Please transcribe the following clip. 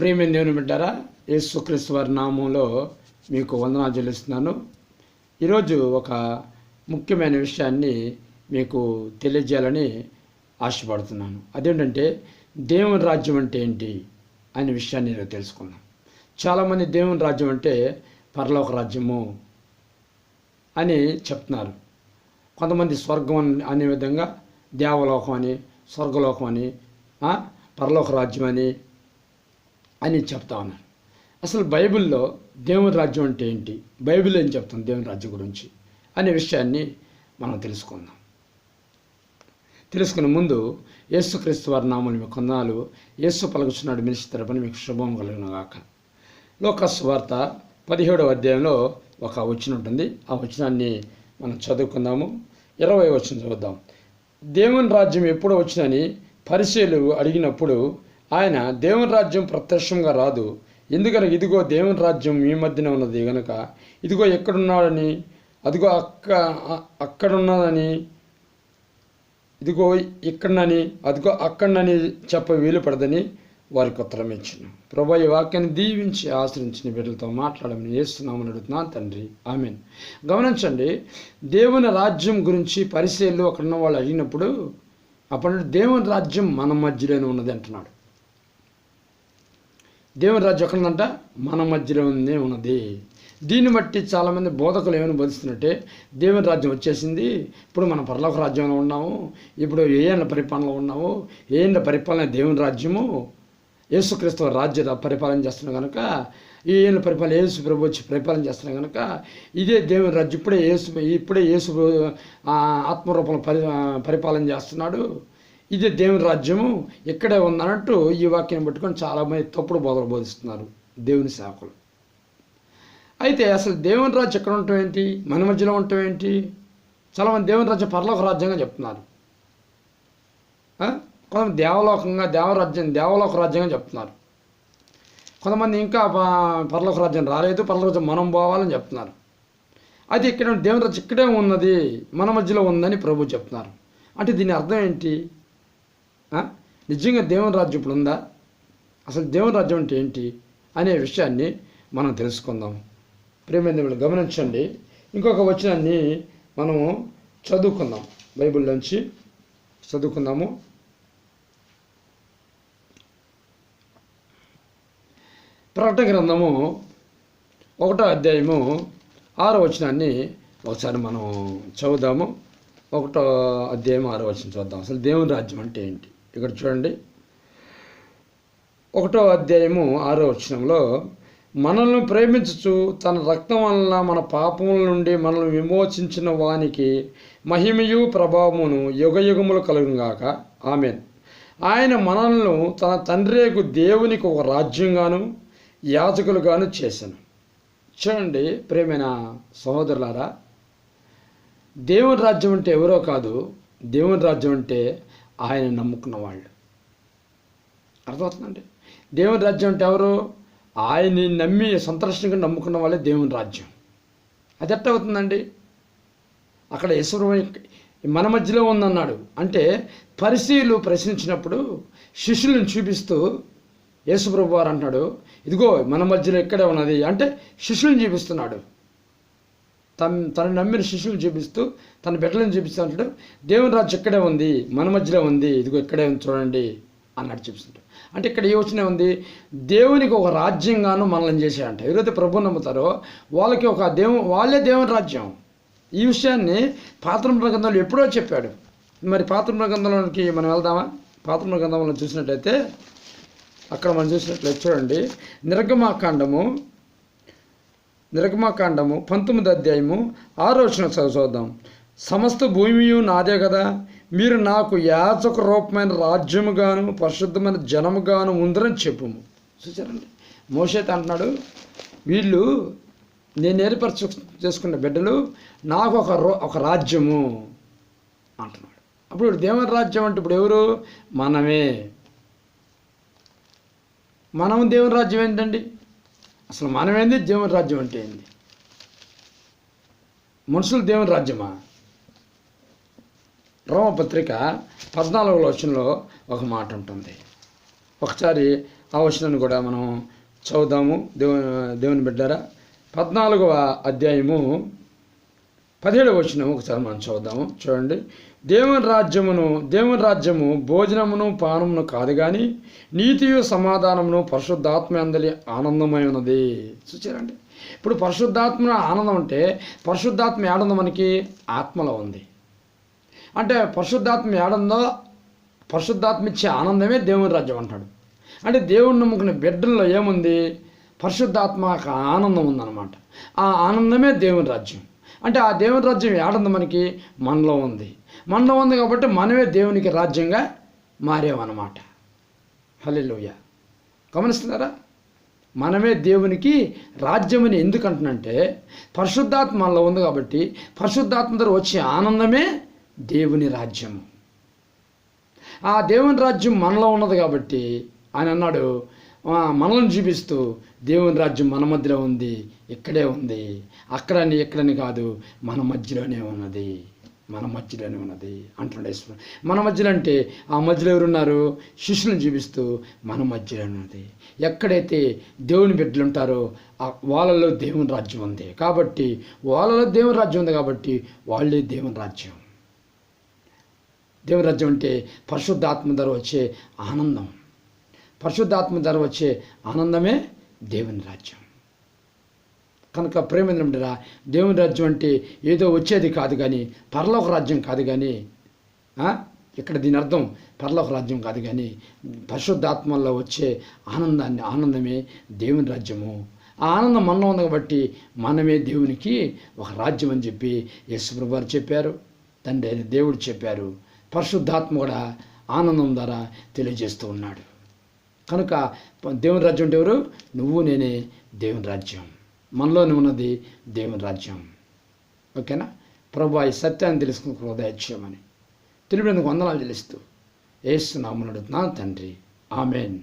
ప్రియమైన దేవుని బిడ్డారా, యేసుక్రీస్తు వారి నామంలో మీకు వందనాలు చెల్లిస్తున్నాను. ఈరోజు ఒక ముఖ్యమైన విషయాన్ని మీకు తెలియజేయాలని ఆశపడుతున్నాను. అదేంటంటే దేవుని రాజ్యం అంటే ఏంటి అనే విషయాన్ని ఈరోజు తెలుసుకుందాం. చాలామంది దేవుని రాజ్యం అంటే పరలోక రాజ్యము అని చెప్తున్నారు. కొంతమంది స్వర్గం అనే విధంగా దేవలోకం అని, స్వర్గలోకం అని, పరలోక రాజ్యం అని చెప్తా ఉన్నారు. అసలు బైబిల్లో దేవుని రాజ్యం అంటే ఏంటి, బైబిల్ ఏం చెప్తుంది దేవుని రాజ్యం గురించి అనే విషయాన్ని మనం తెలుసుకుందాం. తెలుసుకునే ముందు యేసుక్రీస్తు వారి నామములు మీకు వందనాలు. యేసు పలుకుచున్నాడు మనిషి తరపున మీకు శుభం కలుగును గాక. లోకాసు వార్త 17వ అధ్యాయంలో ఒక వచనం ఉంటుంది. ఆ వచనాన్ని మనం చదువుకుందాము. 20వ వచనం చదువుదాం. దేవుని రాజ్యం ఎప్పుడు వచ్చినని పరిసయ్యులు అడిగినప్పుడు ఆయన, దేవుని రాజ్యం ప్రత్యక్షంగా రాదు, ఎందుకనగా ఇదిగో దేవుని రాజ్యం మీ మధ్యన ఉన్నది గనుక ఇదిగో ఎక్కడున్నాడని, అదిగో అక్కడున్నదని, ఇదిగో ఇక్కడనని, అదిగో అక్కడనని చెప్ప వీలు పడదని వారికి ఉత్తరం ఇచ్చిన. ప్రభువా, ఈ వాక్యాన్ని దీవించి ఆశ్రయించిన బిడ్డలతో మాట్లాడమని యేసునామమున అడుగుతున్నాను తండ్రి, ఆమేన్. గమనించండి, దేవుని రాజ్యం గురించి పరిసయ్యులు అక్కడ ఉన్న వాళ్ళు అడిగినప్పుడు అప్పుడు దేవుని రాజ్యం మన మధ్యలోనే ఉన్నది అంటున్నాడు. దేవుని రాజ్యం ఎక్కడుందంట? మన మధ్యలోనే ఉన్నది. దీన్ని బట్టి చాలామంది బోధకులు ఏమైనా బోధిస్తున్నట్టే, దేవుని రాజ్యం వచ్చేసింది, ఇప్పుడు మనం పరలోక రాజ్యంలో ఉన్నాము, ఇప్పుడు ఏళ్ళ పరిపాలనలో ఉన్నాము, ఏళ్ళ పరిపాలన దేవుని రాజ్యము, యేసుక్రీస్తు రాజ్య పరిపాలన చేస్తున్నాం కనుక, ఈ ఏళ్ళ పరిపాలన యేసు ప్రభు వచ్చి పరిపాలన చేస్తున్నాం కనుక ఇదే దేవుని రాజ్యం, ఇప్పుడే యేసు ఆత్మరూపంలో పరిపాలన చేస్తున్నాడు, ఇదే దేవుని రాజ్యము ఇక్కడే ఉందన్నట్టు ఈ వాక్యాన్ని పట్టుకొని చాలామంది తప్పుడు బోధలు బోధిస్తున్నారు దేవుని సేవకులు. అయితే అసలు దేవుని రాజ్యం ఎక్కడ ఉండటం ఏంటి, మన మధ్యలో ఉండటం ఏంటి? చాలామంది దేవుని రాజ్యం పరలోక రాజ్యంగా చెప్తున్నారు. కొంతమంది దేవలోక రాజ్యంగా చెప్తున్నారు. కొంతమంది ఇంకా పరలోక రాజ్యం రాలేదు, పరలోక రాజ్యం మనం పోవాలని చెప్తున్నారు. అయితే ఇక్కడ దేవుని రాజ్యం ఇక్కడే ఉన్నది, మన మధ్యలో ఉందని ప్రభు చెప్తున్నారు. అంటే దీని అర్థం ఏంటి? నిజంగా దేవుని రాజ్యం ఇప్పుడు ఉందా? అసలు దేవుని రాజ్యం అంటే ఏంటి అనే విషయాన్ని మనం తెలుసుకుందాం. ప్రియమైన గమనించండి, ఇంకొక వచనాన్ని మనము చదువుకుందాం, బైబిల్లోంచి చదువుకుందాము. ప్రకటన గ్రంథము 1వ అధ్యాయము 6వ వచనాన్ని ఒకసారి మనం చదువుదాము. 1వ అధ్యాయం 6వ వచనం చూద్దాం. అసలు దేవుని రాజ్యం అంటే ఏంటి? ఇక్కడ చూడండి, 1వ అధ్యాయము 6వ వచనంలో, మనల్ని ప్రేమించుచు తన రక్తం వలన మన పాపముల నుండి మనల్ని విమోచించిన వానికి మహిమయు ప్రభావమును యుగయుగములు కలుగుగాక, ఆమేన్. ఆయన మనల్ని తన తండ్రియగు దేవునికి ఒక రాజ్యంగాను యాజకులుగాను చేశాను. చూడండి ప్రియమైన సహోదరులారా, దేవుని రాజ్యం అంటే ఎవరో కాదు, దేవుని రాజ్యం అంటే ఆయన నమ్ముకున్న వాళ్ళు. అర్థమవుతుందండి? దేవుని రాజ్యం అంటే ఎవరు? ఆయన్ని నమ్మి సంతోషంగా నమ్ముకున్న వాళ్ళే దేవుని రాజ్యం. అది ఎట్ట అవుతుందండి? అక్కడ యేసుప్రభు మన మధ్యలో ఉందన్నాడు అంటే పరిసయ్యులు ప్రశ్నించినప్పుడు శిష్యులను చూపిస్తూ యేసుప్రభు వారు అంటున్నాడు, ఇదిగో మన మధ్యలో ఇక్కడే ఉన్నది అంటే శిష్యులను చూపిస్తున్నాడు. తను నమ్మిన శిష్యులను చూపిస్తూ తన బిడ్డలను చూపిస్తూ అంటాడు, దేవుని రాజ్యం ఇక్కడే ఉంది, మన మధ్యలో ఉంది, ఇదిగో ఇక్కడే ఉంది చూడండి అన్నట్టు చూపిస్తుంటాడు. అంటే ఇక్కడ ఏ వచ్చిన ఉంది? దేవునికి ఒక రాజ్యంగాను మనల్ని చేశాడంట. ఎవరైతే ప్రభువుని నమ్ముతారో వాళ్ళకి వాళ్ళే దేవుని రాజ్యం. ఈ విషయాన్ని పాత గ్రంథంలో ఎప్పుడో చెప్పాడు. మరి పాత గ్రంథంలోకి మనం వెళ్దామా? పాత గ్రంథంలో చూసినట్లయితే అక్కడ మనం చూసినట్లయితే చూడండి, నిర్గమాకాండము 19వ అధ్యాయము 6వ వచనం చదువుదాం. సమస్త భూమియు నాదే కదా, మీరు నాకు యాజక రూపమైన రాజ్యముగాను పరిశుద్ధమైన జనముగాను ఉందరని చెప్పుము. చూసారండి, మోషే అంటున్నాడు, వీళ్ళు నేను ఏర్పరచు చేసుకున్న బిడ్డలు నాకు ఒక రాజ్యము అంటున్నాడు. అప్పుడు దేవుని రాజ్యం అంటే ఇప్పుడు ఎవరు? మనమే. మనం దేవుని రాజ్యం ఏంటండి? అసలు మనమేంది? దేవుని రాజ్యం అంటే ఏంది? మనుషులు దేవుని రాజ్యమా? రోమపత్రిక 14వ వచనంలో ఒక మాట ఉంటుంది. ఒకసారి ఆ వచనాన్ని కూడా మనం చదువుదాము. దేవుని బిడ్డారా, 14వ అధ్యాయము 17వ వచనం ఒకసారి మనం చదువుదాము. చూడండి. దేవుని రాజ్యము భోజనమును పానమును కాదు కానీ నీతియు సమాధానమును పరిశుద్ధాత్మ అందలి ఆనందమై ఉన్నది. చూచారండి. ఇప్పుడు పరిశుద్ధాత్మ ఆనందం అంటే పరిశుద్ధాత్మ ఏడుందో మనకి ఆత్మలో ఉంది. అంటే పరిశుద్ధాత్మ ఏడుందో పరిశుద్ధాత్మ ఇచ్చే ఆనందమే దేవుని రాజ్యం అంటాడు. అంటే దేవుని నమ్ముకునే బిడ్డల్లో ఏముంది? పరిశుద్ధాత్మ ఆనందం ఉందన్నమాట. ఆ ఆనందమే దేవుని రాజ్యం. అంటే ఆ దేవుని రాజ్యం ఏడుంది మనకి? మనలో ఉంది. మనలో ఉంది కాబట్టి మనమే దేవునికి రాజ్యంగా మారేమన్నమాట. హల్లెలూయా. గమనిస్తున్నారా? మనమే దేవునికి రాజ్యమని ఎందుకు అంటున్నంటే పరిశుద్ధాత్మ మనలో ఉంది కాబట్టి పరిశుద్ధాత్మ ద్వారా వచ్చే ఆనందమే దేవుని రాజ్యము. ఆ దేవుని రాజ్యం మనలో ఉన్నది కాబట్టి ఆయన అన్నాడు, మనల్ని చూపిస్తూ దేవుని రాజ్యం మన మధ్యలో ఉంది, ఇక్కడే ఉంది, అక్కడని ఎక్కడని కాదు, మన మధ్యలోనే ఉన్నది, మన మధ్యలోనే ఉన్నది అంటున్నాడు. మన మధ్యలో అంటే ఆ మధ్యలో ఎవరున్నారు? శిష్యులను చూపిస్తూ మన మధ్యలో ఉన్నది. ఎక్కడైతే దేవుని బిడ్డలు ఉంటారో వాళ్ళలో దేవుని రాజ్యం ఉంది కాబట్టి, వాళ్ళలో దేవుని రాజ్యం ఉంది కాబట్టి వాళ్ళే దేవుని రాజ్యం. దేవుని రాజ్యం అంటే పరిశుద్ధాత్మ ద్వారా వచ్చే ఆనందం. పరిశుద్ధాత్మ ద్వారా వచ్చే ఆనందమే దేవుని రాజ్యం. కనుక ప్రేమేంద్ర, దేవుని రాజ్యం అంటే ఏదో వచ్చేది కాదు కానీ పరలోక రాజ్యం కాదు కానీ, ఇక్కడ దీని అర్థం పరలోక రాజ్యం కాదు కానీ పరిశుద్ధాత్మల్లో వచ్చే ఆనందమే దేవుని రాజ్యము. ఆ ఆనందం మనలో ఉంది కాబట్టి మనమే దేవునికి ఒక రాజ్యం అని చెప్పి యేసుప్రభువు వారు చెప్పారు, తండ్రి అయిన దేవుడు చెప్పారు. పరిశుద్ధాత్మ కూడా ఆనందం ద్వారా తెలియజేస్తూ ఉన్నాడు. కనుక దేవుని రాజ్యం అంటే ఎవరు? నువ్వు నేనే దేవుని రాజ్యం. మనలోనే ఉన్నది దేవుని రాజ్యం. ఓకేనా? ప్రభువా ఈ సత్యాన్ని తెలుసుకుని హృదయక్షేమని తెలిపినందుకు వందనాలు చెల్లిస్తూ యేసు నామమున అడుగుతున్నాను తండ్రి. ఆమేన్.